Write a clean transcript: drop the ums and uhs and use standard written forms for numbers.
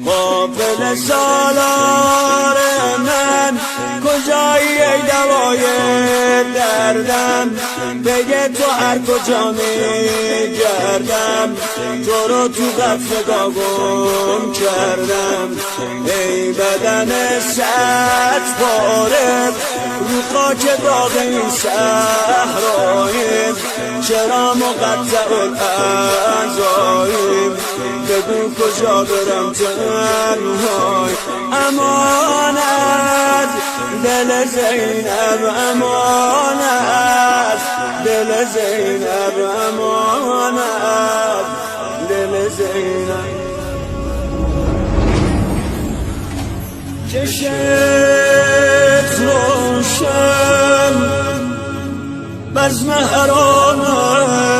قابل سالار من کجایی ای دوای دردم، بگه تو هر کجا میگردم، تو رو تو قفلگاه گم کردم. ای بدن صد پاره رو خاک داغ این صحراییم، چرا مقطع الاعضاییم، بگو کجا برم تنهای. امانت دل زینب، امانت دل زینب، امانت دل زینب. چشت روشن بزم حرامه